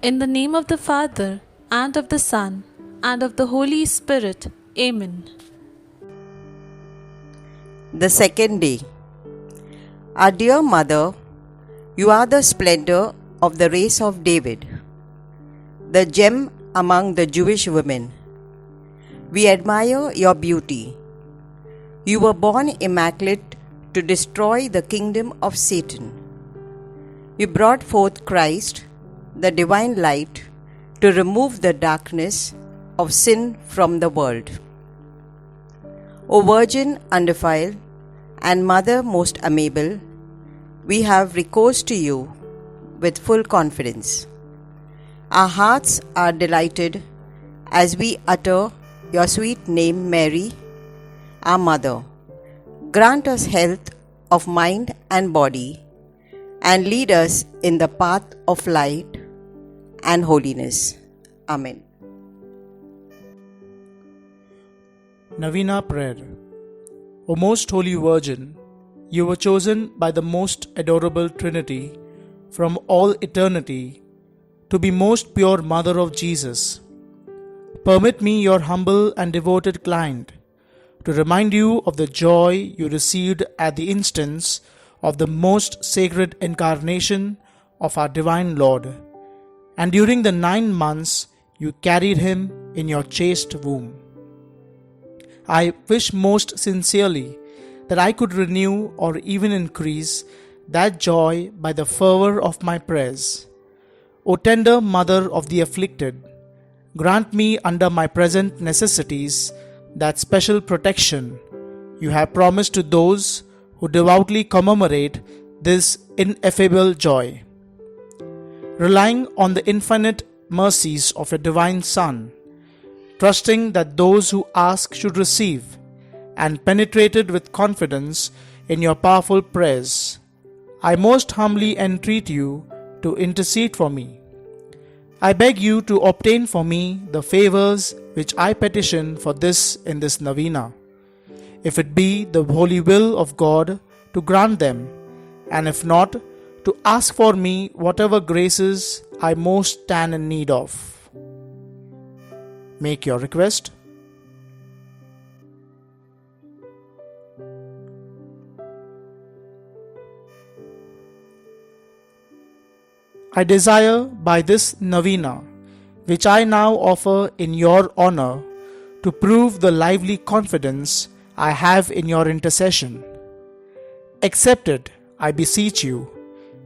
In the name of the Father, and of the Son, and of the Holy Spirit. Amen. The second day. Our dear Mother, you are the splendor of the race of David, the gem among the Jewish women. We admire your beauty. You were born immaculate to destroy the kingdom of Satan. You brought forth Christ, the divine light, to remove the darkness of sin from the world. O Virgin undefiled and Mother most amiable, we have recourse to you with full confidence. Our hearts are delighted as we utter your sweet name, Mary, our Mother. Grant us health of mind and body, and lead us in the path of light and holiness. Amen. Novena Prayer. O Most Holy Virgin, you were chosen by the most adorable Trinity from all eternity to be most pure Mother of Jesus. Permit me, your humble and devoted client, to remind you of the joy you received at the instance of the most sacred incarnation of our Divine Lord, and during the 9 months you carried him in your chaste womb. I wish most sincerely that I could renew or even increase that joy by the fervor of my prayers. O tender Mother of the afflicted, grant me under my present necessities that special protection you have promised to those who devoutly commemorate this ineffable joy. Relying on the infinite mercies of your divine Son, trusting that those who ask should receive, and penetrated with confidence in your powerful prayers, I most humbly entreat you to intercede for me. I beg you to obtain for me the favors which I petition for this in this novena, if it be the holy will of God to grant them, and if not, to ask for me whatever graces I most stand in need of. Make your request. I desire by this novena, which I now offer in your honor, to prove the lively confidence I have in your intercession. Accept it, I beseech you,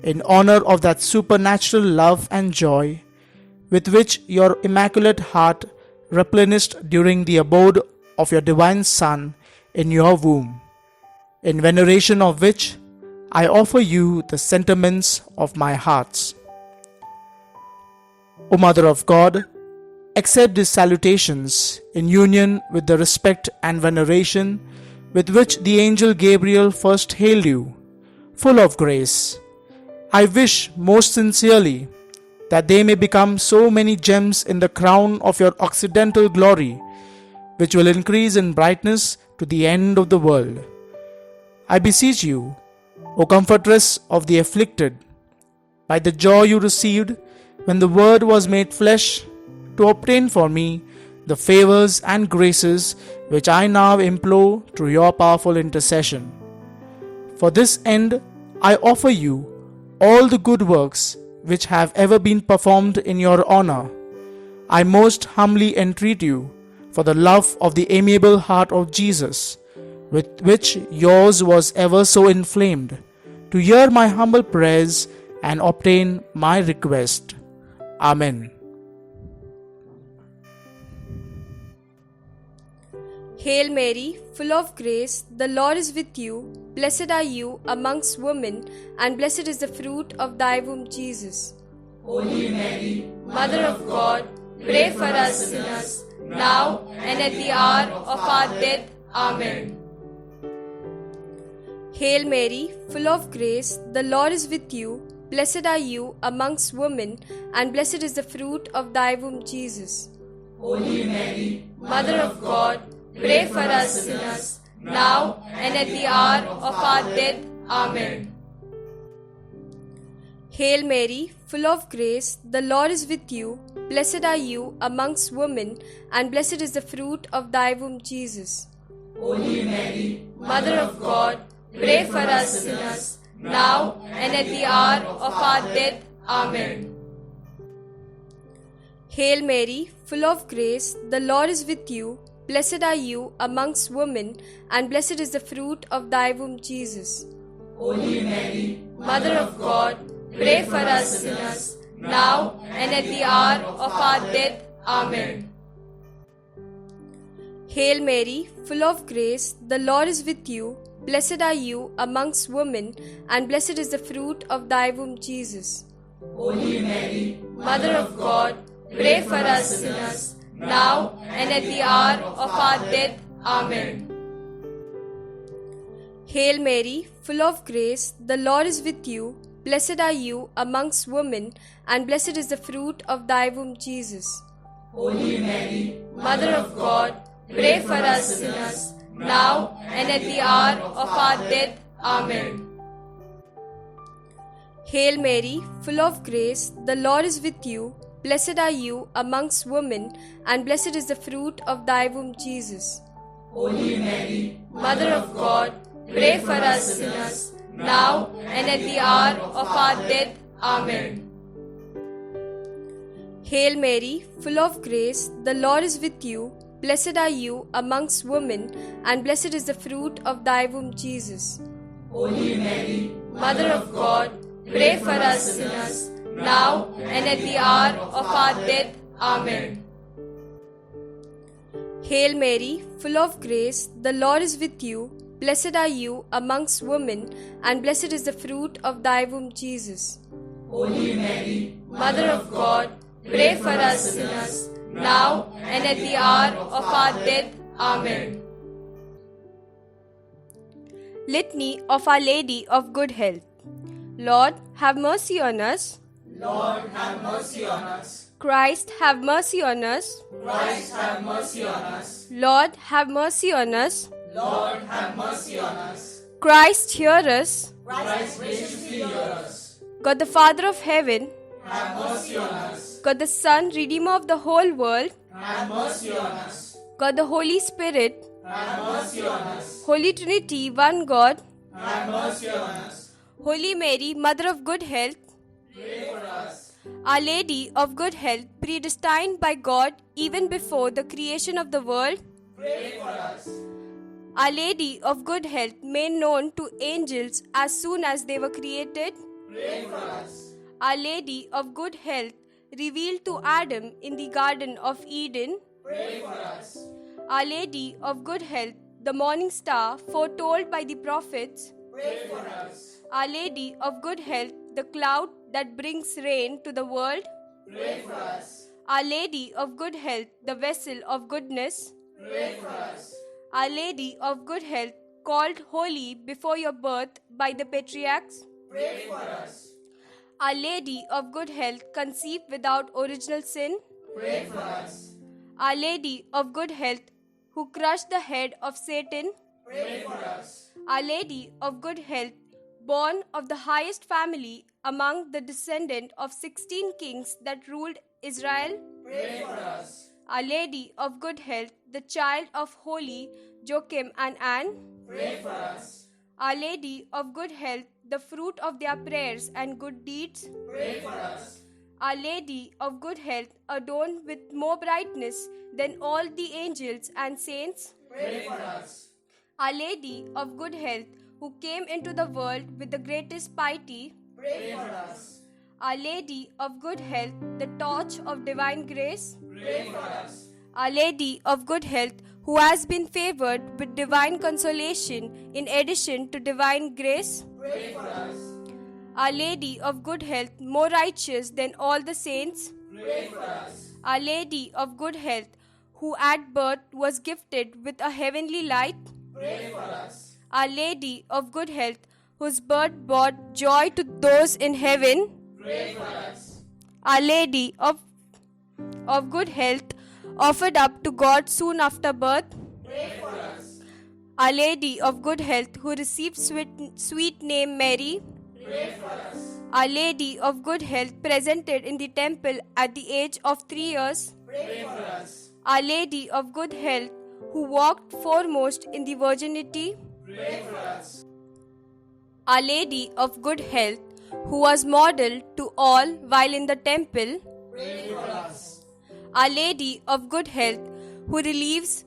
in honor of that supernatural love and joy with which your immaculate heart replenished during the abode of your divine Son in your womb, in veneration of which I offer you the sentiments of my heart. O Mother of God, accept these salutations in union with the respect and veneration with which the angel Gabriel first hailed you, full of grace. I wish most sincerely that they may become so many gems in the crown of your occidental glory, which will increase in brightness to the end of the world. I beseech you, O Comfortress of the afflicted, by the joy you received when the Word was made flesh, to obtain for me the favors and graces which I now implore through your powerful intercession. For this end, I offer you all the good works which have ever been performed in your honor. I most humbly entreat you, for the love of the amiable heart of Jesus, with which yours was ever so inflamed, to hear my humble prayers and obtain my request. Amen. Hail Mary, full of grace, the Lord is with you. Blessed are you amongst women, and blessed is the fruit of thy womb, Jesus. Holy Mary, Mother of God, pray for us sinners, now and at the hour of our death. Amen. Hail Mary, full of grace, the Lord is with you. Blessed are you amongst women, and blessed is the fruit of thy womb, Jesus. Holy Mary, Mother of God, pray for us sinners, now and at the hour of our death. Amen. Hail Mary, full of grace, the Lord is with you. Blessed are you amongst women, and blessed is the fruit of thy womb, Jesus. Holy Mary, Mother of God, pray for us sinners, now and at the hour of our death. Amen. Hail Mary, full of grace, the Lord is with you. Blessed are you amongst women, and blessed is the fruit of thy womb, Jesus. Holy Mary, Mother of God, pray for us sinners, now and at the hour of our death. Amen. Hail Mary, full of grace, the Lord is with you. Blessed are you amongst women, and blessed is the fruit of thy womb, Jesus. Holy Mary, Mother of God, pray for us sinners, now and at the hour of our death. Amen. Hail Mary, full of grace, the Lord is with you. Blessed are you amongst women, and blessed is the fruit of thy womb, Jesus. Holy Mary, Mother of God, pray for us sinners, now and at the hour of our death. Amen. Hail Mary, full of grace, the Lord is with you. Blessed are you amongst women, and blessed is the fruit of thy womb, Jesus. Holy Mary, Mother of God, pray for us sinners, now and at the hour of our death. Amen. Hail Mary, full of grace, the Lord is with you. Blessed are you amongst women, and blessed is the fruit of thy womb, Jesus. Holy Mary, Mother of God, pray for us sinners, now and at the hour of our death. Amen. Hail Mary, full of grace, the Lord is with you. Blessed are you amongst women, and blessed is the fruit of thy womb, Jesus. Holy Mary, Mother of God, pray for us sinners, now and at the hour of our death. Amen. Litany of Our Lady of Good Health. Lord, have mercy on us. Lord, have mercy on us. Christ, have mercy on us. Christ, have mercy on us. Lord, have mercy on us. Lord, have mercy on us. Christ, hear us. Christ, graciously hear us. God the Father of heaven, Have mercy on us. God the Son, Redeemer of the whole world, Have mercy on us. God the Holy Spirit, Have mercy on us. Holy Trinity, one God, Have mercy on us. Holy Mary, Mother of Good Health, Pray for us. Our Lady of Good Health, predestined by God even before the creation of the world, Pray for us. Our Lady of Good Health, made known to angels as soon as they were created, Pray for us. Our Lady of Good Health, revealed to Adam in the Garden of Eden, Pray for us. Our Lady of Good Health, the morning star foretold by the prophets, Pray for us. Our Lady of Good Health, the cloud that brings rain to the world, Pray for us. Our Lady of Good Health, the vessel of goodness, Pray for us. Our Lady of Good Health, called holy before your birth by the patriarchs, Pray for us. Our Lady of Good Health, conceived without original sin, Pray for us. Our Lady of Good Health, who crushed the head of Satan, Pray for us. Our Lady of Good Health, born of the highest family among the descendant of 16 kings that ruled Israel, Pray for us. Our Lady of Good Health, the child of holy Joachim and Anne, Pray for us. Our Lady of Good Health, the fruit of their prayers and good deeds, Pray for us. Our Lady of Good Health, adorned with more brightness than all the angels and saints, Pray for us. Our Lady of Good Health, who came into the world with the greatest piety, Pray for us. Our Lady of Good Health, the torch of divine grace, Pray for us. Our Lady of Good Health, who has been favored with divine consolation in addition to divine grace, Pray for us. Our Lady of Good Health, more righteous than all the saints, Pray for us. Our Lady of Good Health, who at birth was gifted with a heavenly light, Pray for us. Our Lady of Good Health, whose birth brought joy to those in heaven, Pray for us. Our Lady of Good Health, offered up to God soon after birth, Pray for us. Our Lady of Good Health, who received sweet name Mary, Pray for us. Our Lady of Good Health, presented in the temple at the age of 3 years. Pray for us. Our Lady of Good Health, who walked foremost in the virginity. Pray for us. Our Lady of Good Health, who was model to all while in the temple. Pray for us. Our Lady of Good Health, who relieves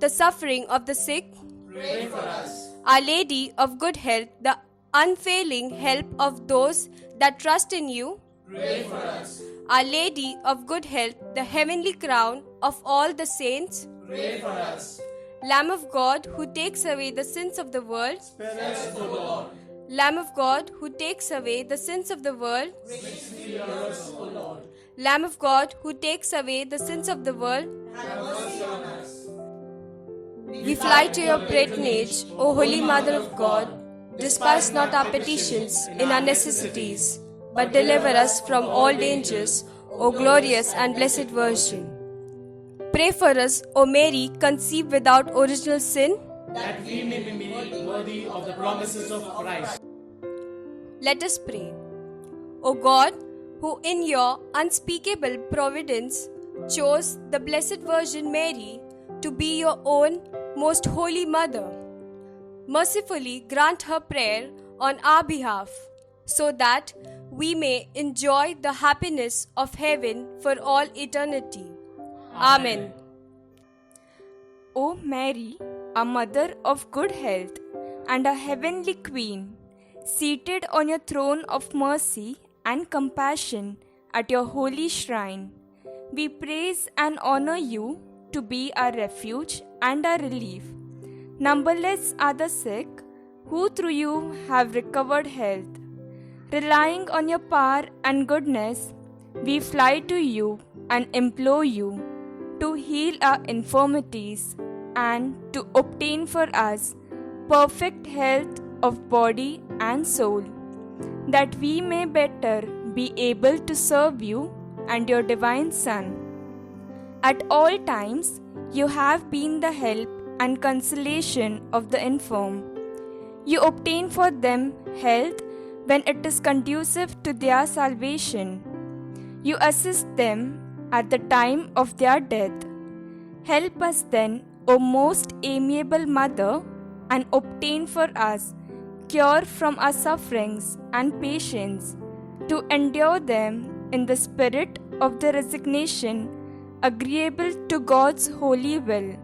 the suffering of the sick. Pray for us. Our Lady of Good Health, the unfailing help of those that trust in you. Pray for us. Our Lady of Good Health, the heavenly crown of all the saints. Pray for us. Lamb of God, who takes away the sins of the world. Spare us, O Lord. Lamb of God, who takes away the sins of the world. Hear us, O Lord. Lamb of God, who takes away the sins of the world. Have mercy on us. We fly to your patronage, O Holy Mother of God. Despise not our petitions in our necessities, but deliver us from all dangers, O glorious and blessed Virgin. Pray for us, O Mary, conceived without original sin. that we may be made worthy of the promises of Christ. Let us pray. O God, who in your unspeakable providence chose the Blessed Virgin Mary to be your own most holy mother, mercifully grant her prayer on our behalf, so that we may enjoy the happiness of heaven for all eternity. Amen. O Mary, a mother of good health and a heavenly queen, seated on your throne of mercy and compassion at your holy shrine, we praise and honor you to be our refuge and our relief. Numberless are the sick who through you have recovered health. Relying on your power and goodness, we fly to you and implore you to heal our infirmities and to obtain for us perfect health of body and soul, that we may better be able to serve you and your divine Son. At all times, you have been the help and consolation of the infirm. You obtain for them health when it is conducive to their salvation. You assist them at the time of their death. Help us then, O most amiable Mother, and obtain for us cure from our sufferings and patience, to endure them in the spirit of the resignation agreeable to God's holy will,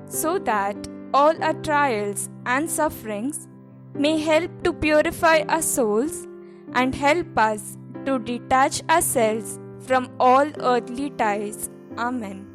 so that all our trials and sufferings may help to purify our souls and help us to detach ourselves from all earthly ties. Amen.